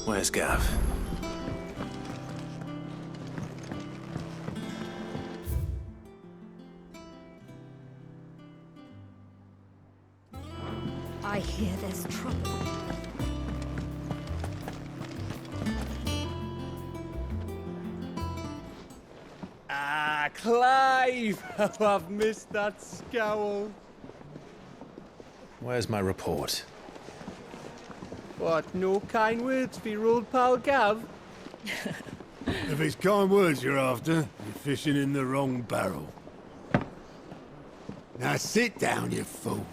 Where's Gav? I hear there's trouble. Ah, Clive! How I've missed that scowl. Where's my report? What, no kind words for your old pal Gav? If it's kind words you're after, you're fishing in the wrong barrel. Now sit down, you fool.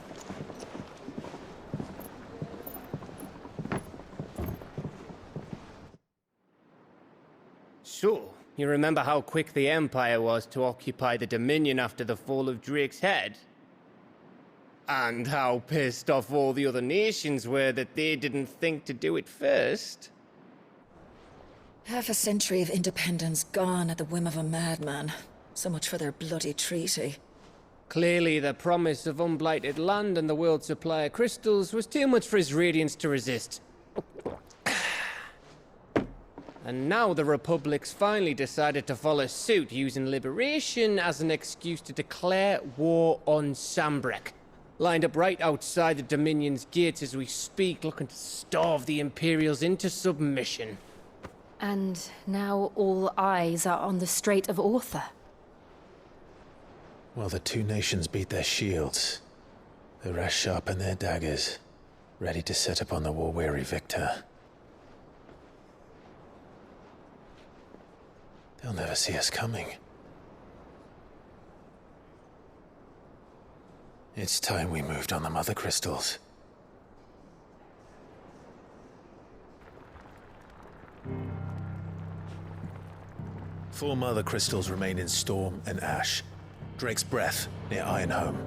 So, you remember how quick the Empire was to occupy the Dominion after the fall of Drake's head? And how pissed off all the other nations were that they didn't think to do it first? Half a century of independence gone at the whim of a madman. So much for their bloody treaty. Clearly, the promise of unblighted land and the world's supply of crystals was too much for his radiance to resist. And now the Republic's finally decided to follow suit, using liberation as an excuse to declare war on Sambrek. Lined up right outside the Dominion's gates as we speak, looking to starve the Imperials into submission. And now all eyes are on the Strait of Author. Well, the two nations beat their shields. The rest sharpen their daggers, ready to set upon the war-weary victor. They'll never see us coming. It's time we moved on the Mother Crystals. Four Mother Crystals remain in Storm and Ash. Drake's Breath near Ironhome.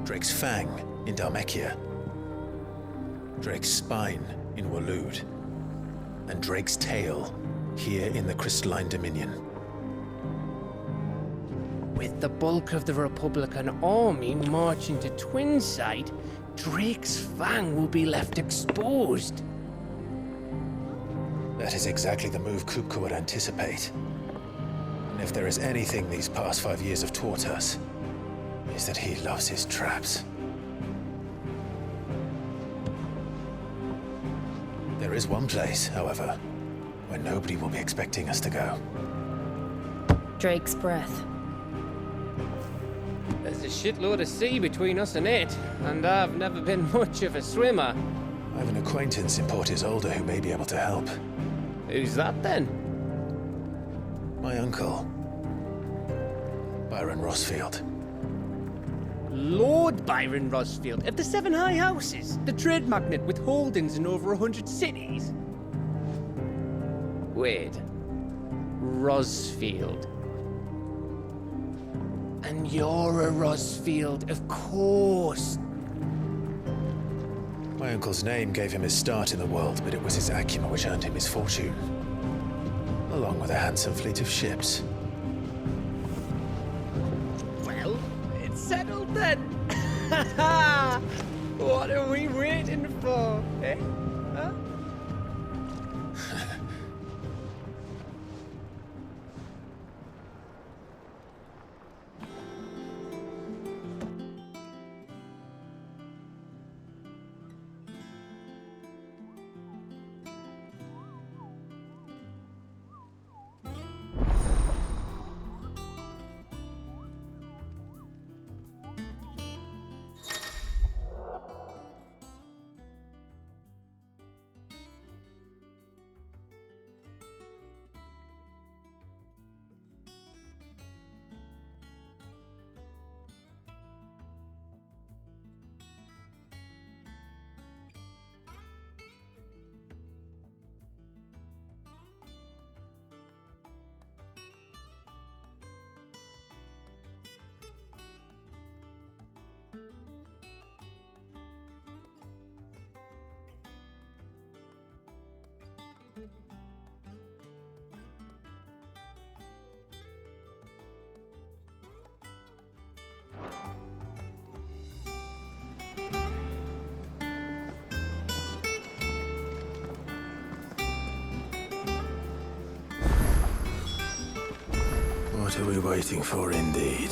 Drake's Fang in Dhalmekia. Drake's Spine in Waloed. And Drake's Tail here in the Crystalline Dominion. With the bulk of the Republican army marching to Twinside, Drake's Fang will be left exposed. That is exactly the move Kupka would anticipate. And if there is anything these past 5 years have taught us, is that he loves his traps. There is one place, however, where nobody will be expecting us to go. Drake's Breath. There's a shitload of sea between us and it, and I've never been much of a swimmer. I have an acquaintance in Port Auldhyl who may be able to help. Who's that then? My uncle, Byron Rossfield. Lord Byron Rosfield of the Seven High Houses, the trade magnate with holdings in over 100 cities. Wait, Rosfield. And you're a Rosfield, of course. My uncle's name gave him his start in the world, but it was his acumen which earned him his fortune. Along with a handsome fleet of ships. Well, it's settled then. What are we waiting for, eh? Huh? What are we waiting for, indeed?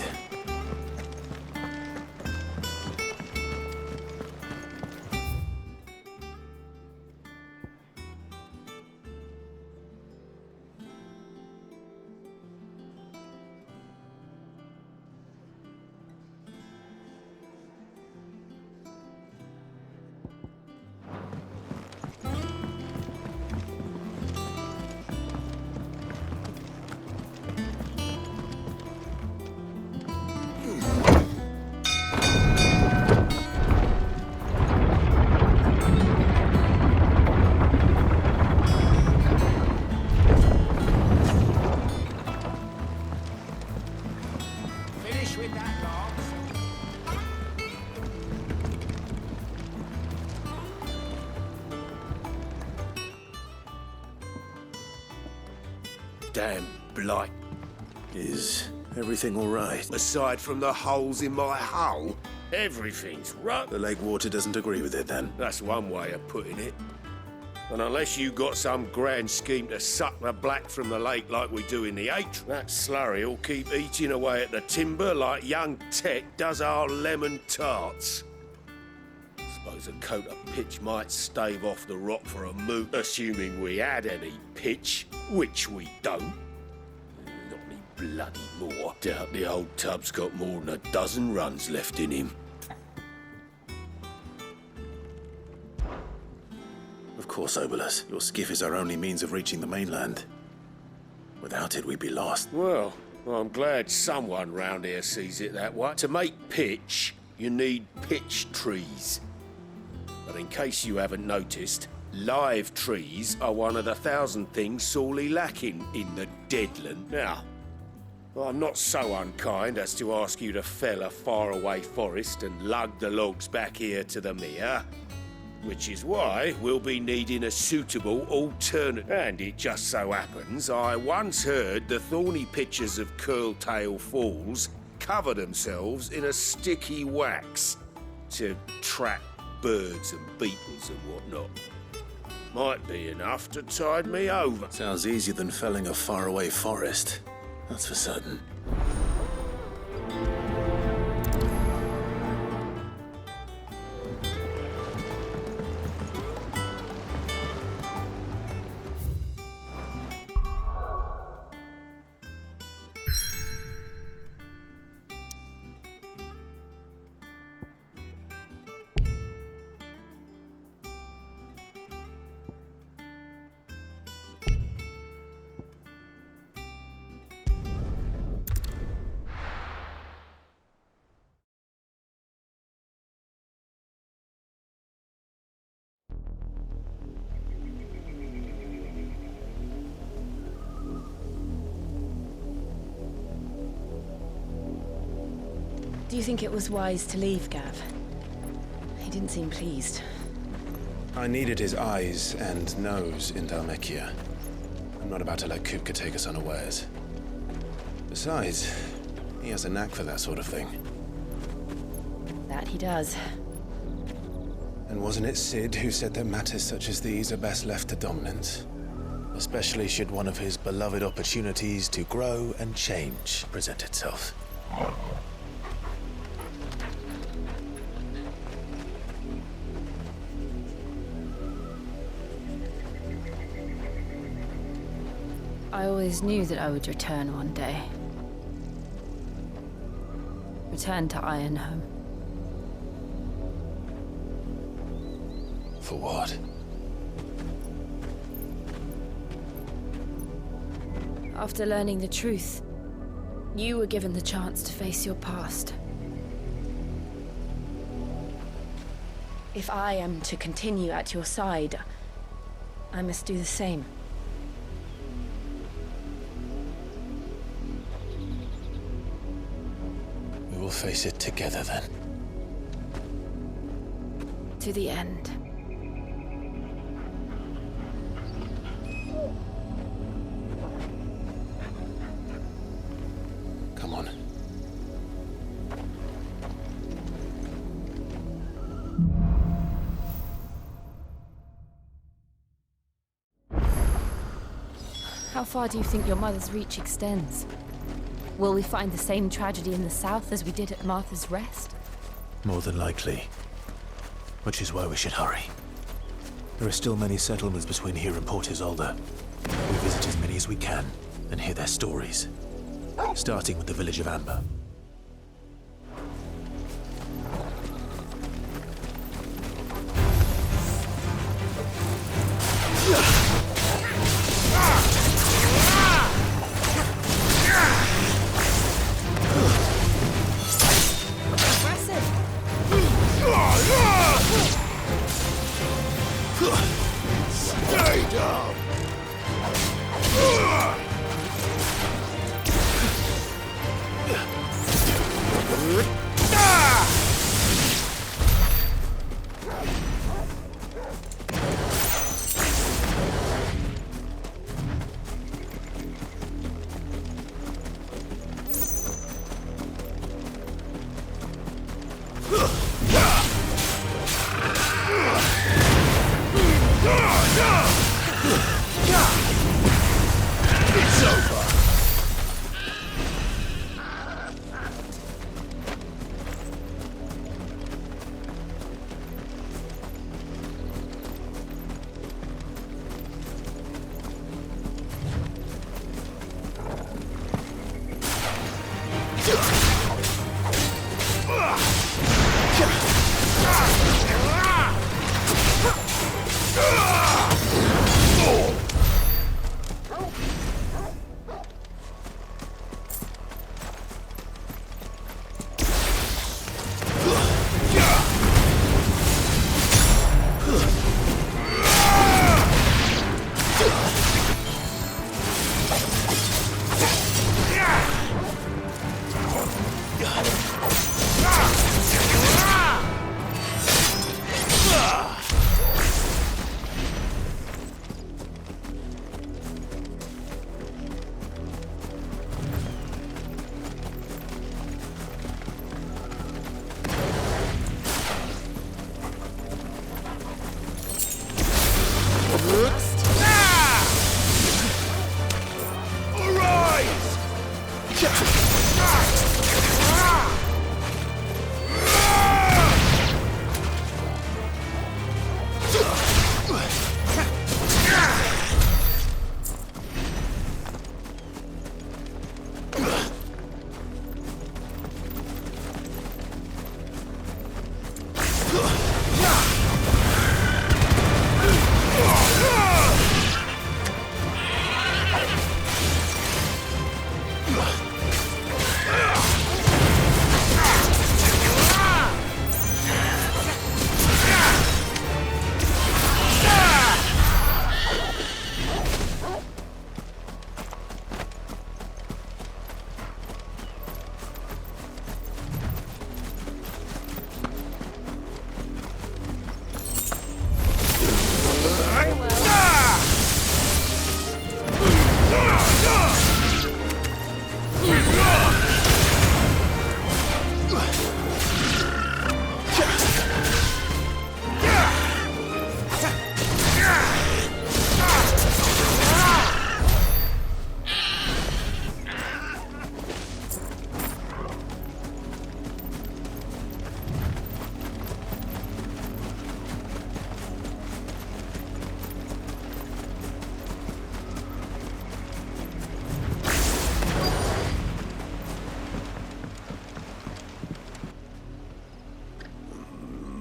Finish with that, Lance. Damn blight. Is everything all right? Aside from the holes in my hull, everything's right. The lake water doesn't agree with it, then? That's one way of putting it. And unless you got some grand scheme to suck the black from the lake like we do in the H, that slurry will keep eating away at the timber like young Tech does our lemon tarts. Suppose a coat of pitch might stave off the rot for a moot, assuming we had any pitch, which we don't. Not any bloody more. Doubt the old tub's got more than a dozen runs left in him. Of course, Auldhyl. Your skiff is our only means of reaching the mainland. Without it, we'd be lost. Well, I'm glad someone round here sees it that way. To make pitch, you need pitch trees. But in case you haven't noticed, live trees are one of the 1,000 things sorely lacking in the Deadland. Now, I'm not so unkind as to ask you to fell a faraway forest and lug the logs back here to the mere. Which is why we'll be needing a suitable alternative. And it just so happens I once heard the thorny pitchers of Curltail Falls cover themselves in a sticky wax to trap birds and beetles and whatnot. Might be enough to tide me over. Sounds easier than felling a faraway forest. That's for certain. Do you think it was wise to leave, Gav? He didn't seem pleased. I needed his eyes and nose in Dhalmekia. I'm not about to let Kupka take us unawares. Besides, he has a knack for that sort of thing. That he does. And wasn't it Sid who said that matters such as these are best left to dominance? Especially should one of his beloved opportunities to grow and change present itself. I always knew that I would return one day. Return to Ironhome. For what? After learning the truth, you were given the chance to face your past. If I am to continue at your side, I must do the same. We will face it together then. To the end. Come on. How far do you think your mother's reach extends? Will we find the same tragedy in the south as we did at Martha's Rest? More than likely. Which is why we should hurry. There are still many settlements between here and Port Isolde. We visit as many as we can and hear their stories. Starting with the village of Amber. Stay down! It's over!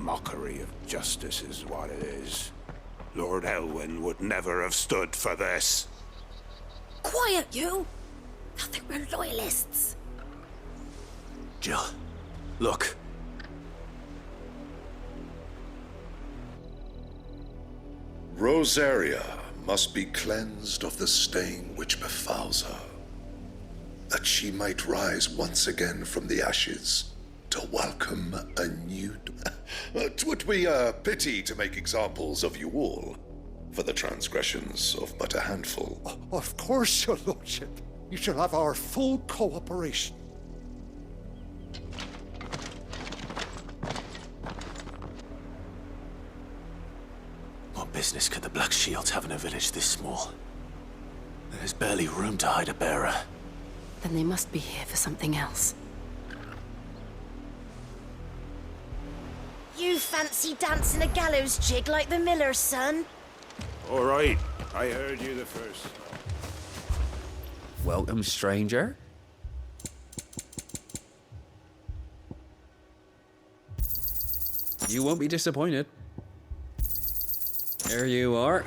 Mockery of justice is what it is. Lord Elwyn would never have stood for this. Quiet, you! I think we're loyalists. Jill, look. Rosaria must be cleansed of the stain which befouls her, that she might rise once again from the ashes to welcome a new... 'Twould be a pity to make examples of you all, for the transgressions of but a handful. Of course, your lordship. You shall have our full cooperation. What business could the Black Shields have in a village this small? There's barely room to hide a bearer. Then they must be here for something else. You fancy dancing a gallows jig like the miller's son? All right, I heard you the first. Welcome, stranger. You won't be disappointed. There you are.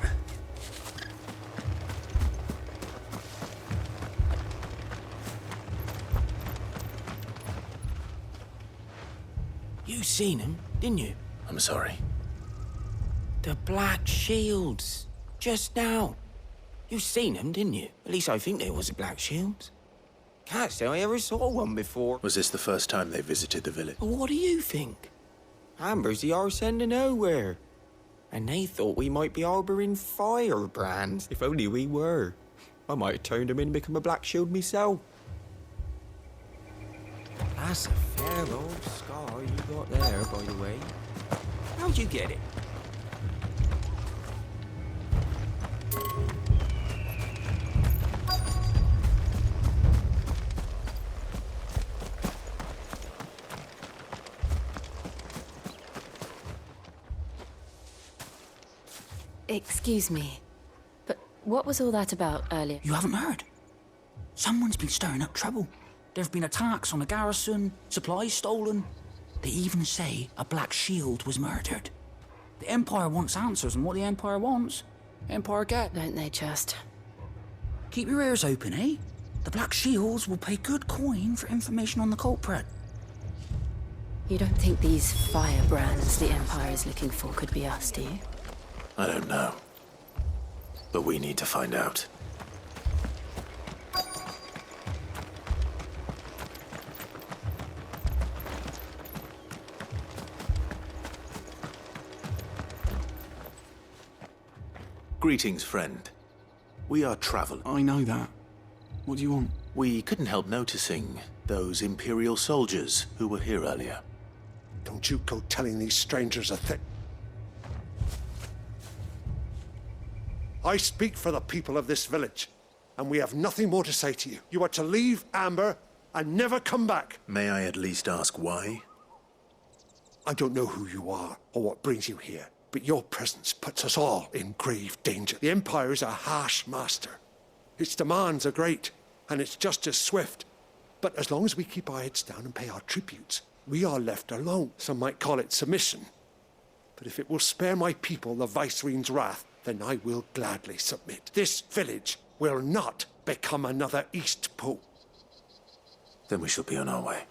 You seen him, didn't you? I'm sorry. The Black Shields. Just now. You seen them, didn't you? At least I think there was a Black Shield. Can't say I ever saw one before. Was this the first time they visited the village? But what do you think? Amber's the arse end of nowhere. And they thought we might be harbouring firebrands. If only we were. I might have turned them in and become a Black Shield myself. That's a fair old scar you got there, by the way. How'd you get it? Excuse me, but what was all that about earlier? You haven't heard? Someone's been stirring up trouble. There've been attacks on the garrison, supplies stolen. They even say a Black Shield was murdered. The Empire wants answers, and what the Empire wants, Empire get. Don't they just? Keep your ears open, eh? The Black Shields will pay good coin for information on the culprit. You don't think these firebrands the Empire is looking for could be us, do you? I don't know. But we need to find out. Greetings, friend. We are travelers. I know that. What do you want? We couldn't help noticing those Imperial soldiers who were here earlier. Don't you go telling these strangers a thing. I speak for the people of this village, and we have nothing more to say to you. You are to leave Amber and never come back. May I at least ask why? I don't know who you are or what brings you here, but your presence puts us all in grave danger. The Empire is a harsh master. Its demands are great, and its justice swift. But as long as we keep our heads down and pay our tributes, we are left alone. Some might call it submission. But if it will spare my people the Viceroy's wrath, then I will gladly submit. This village will not become another East Pool. Then we shall be on our way.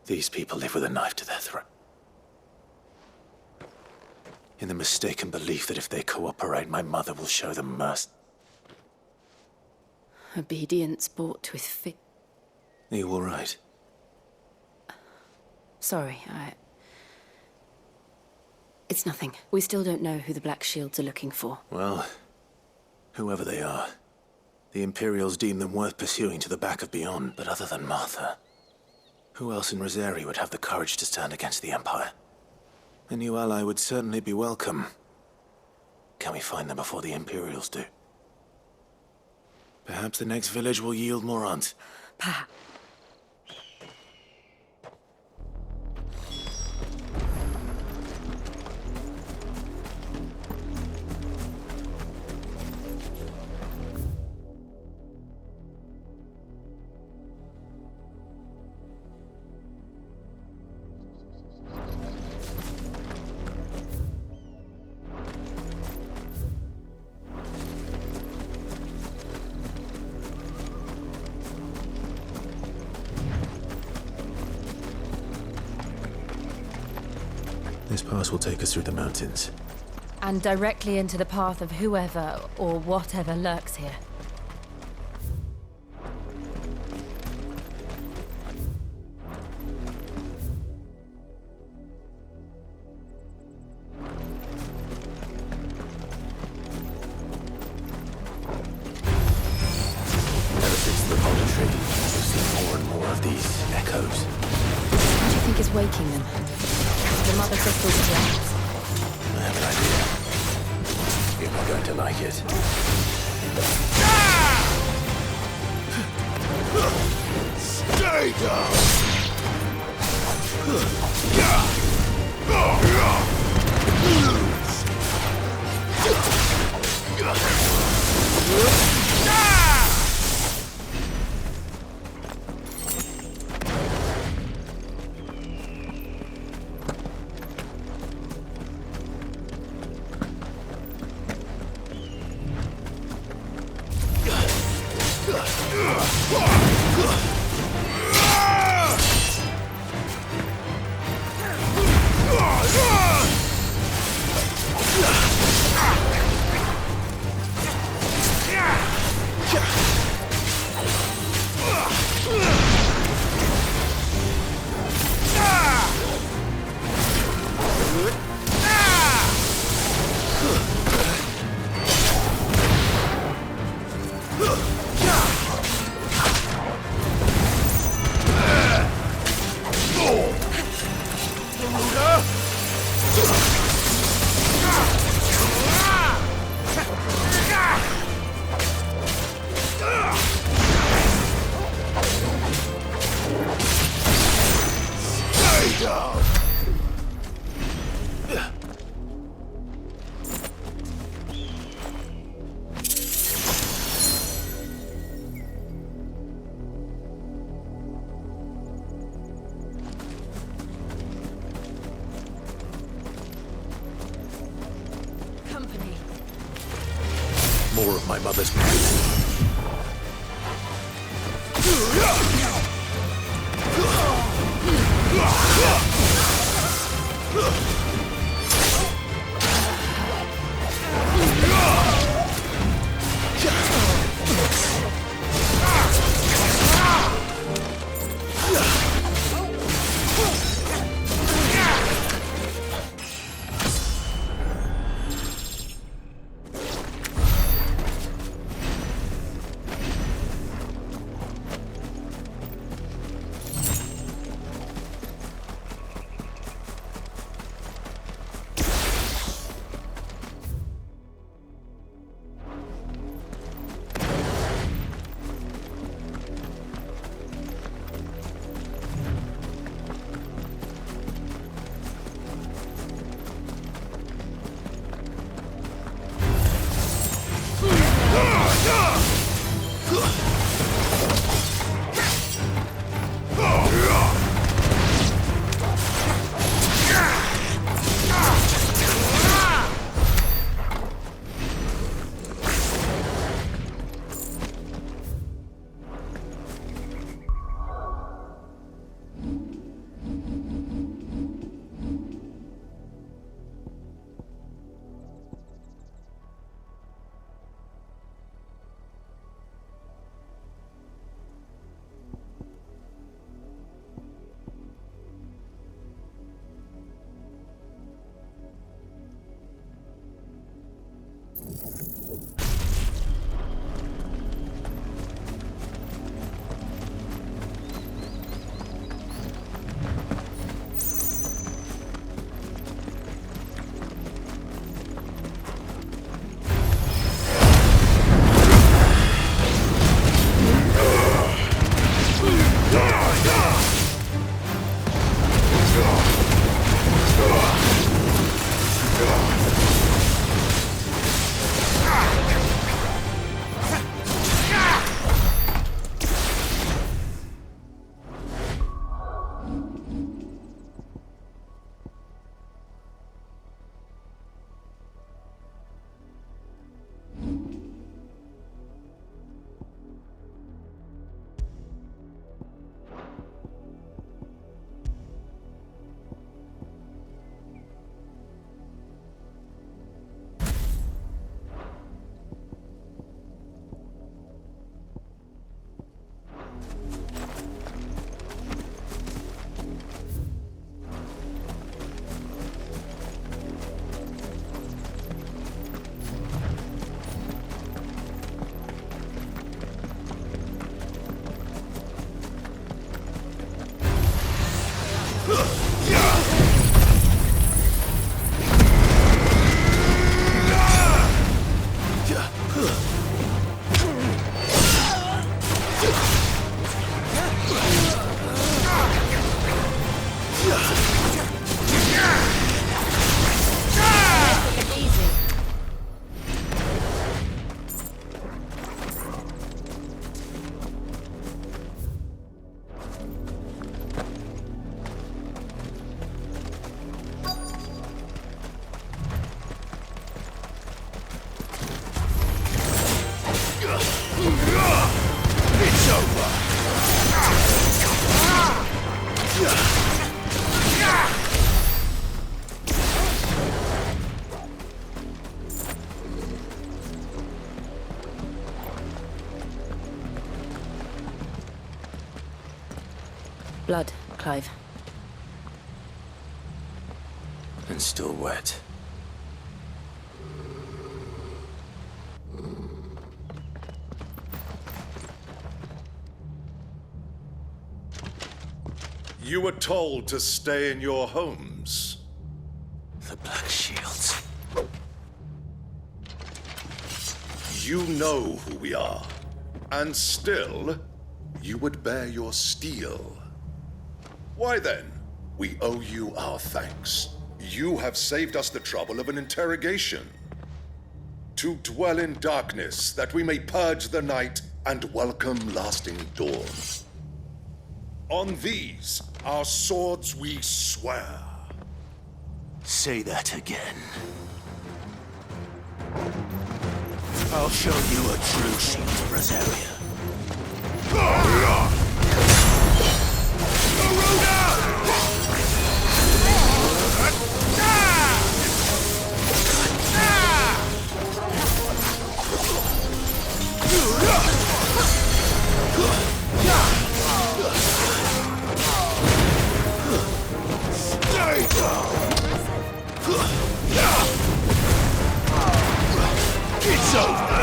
These people live with a knife to their throat. In the mistaken belief that if they cooperate, my mother will show them mercy. Obedience bought with fit. Are you all right? Sorry, It's nothing. We still don't know who the Black Shields are looking for. Well, whoever they are, the Imperials deem them worth pursuing to the back of beyond. But other than Martha, who else in Rosari would have the courage to stand against the Empire? A new ally would certainly be welcome. Can we find them before the Imperials do? Perhaps the next village will yield more odds. Perhaps. This pass will take us through the mountains. And directly into the path of whoever or whatever lurks here. Ever since the Auldhyl, we've seen more and more of these echoes. What do you think is waking them? The mother crystal's collapse. I have an idea. You're not going to like it. Stay down! More of my mother's blood. Blood, Clive. And still wet. You were told to stay in your homes. The Black Shields. You know who we are. And still, you would bear your steel. Why then? We owe you our thanks. You have saved us the trouble of an interrogation. To dwell in darkness, that we may purge the night and welcome lasting dawn. On these, our swords we swear. Say that again. I'll show you a true shield of Rosaria. It's over!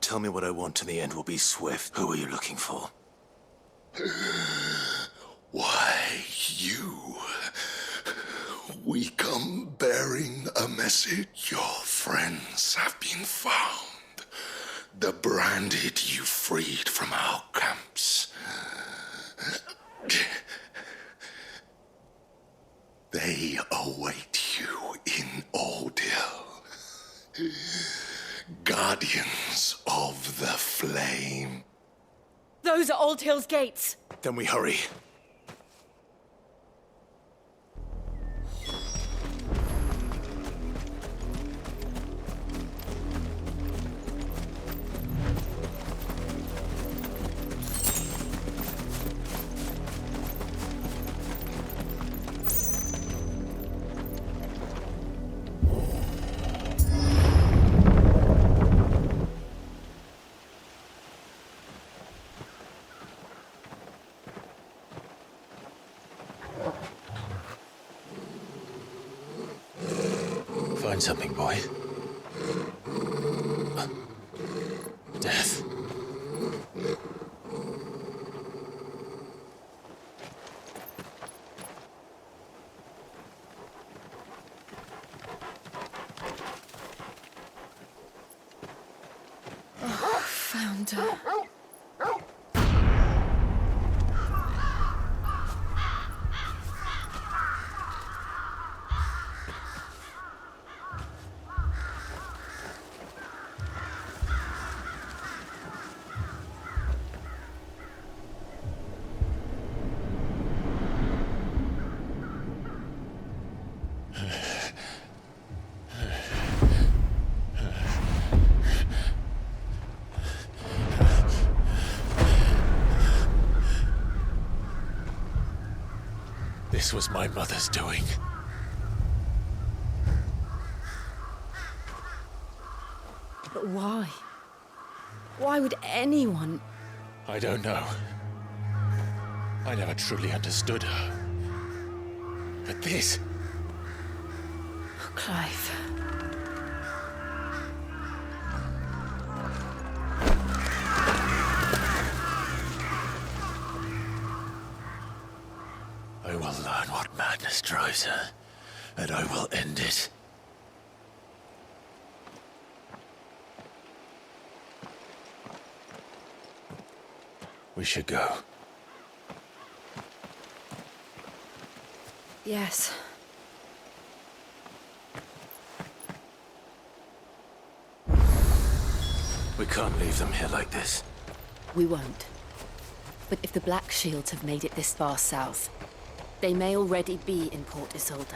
Tell me what I want and the end will be swift. Who are you looking for? Why, you. We come bearing a message. Your friends have been found. The branded you freed from our camps. They await you in Auldhyl. Guardians of the Flame. Those are Auldhyl's gates. Then we hurry. Find something, boy. Death. Found her. This was my mother's doing. But why? Why would anyone? I don't know. I never truly understood her. But this... Oh, Clive. This drives her, and I will end it. We should go. Yes. We can't leave them here like this. We won't. But if the Black Shields have made it this far south, they may already be in Port Isolde.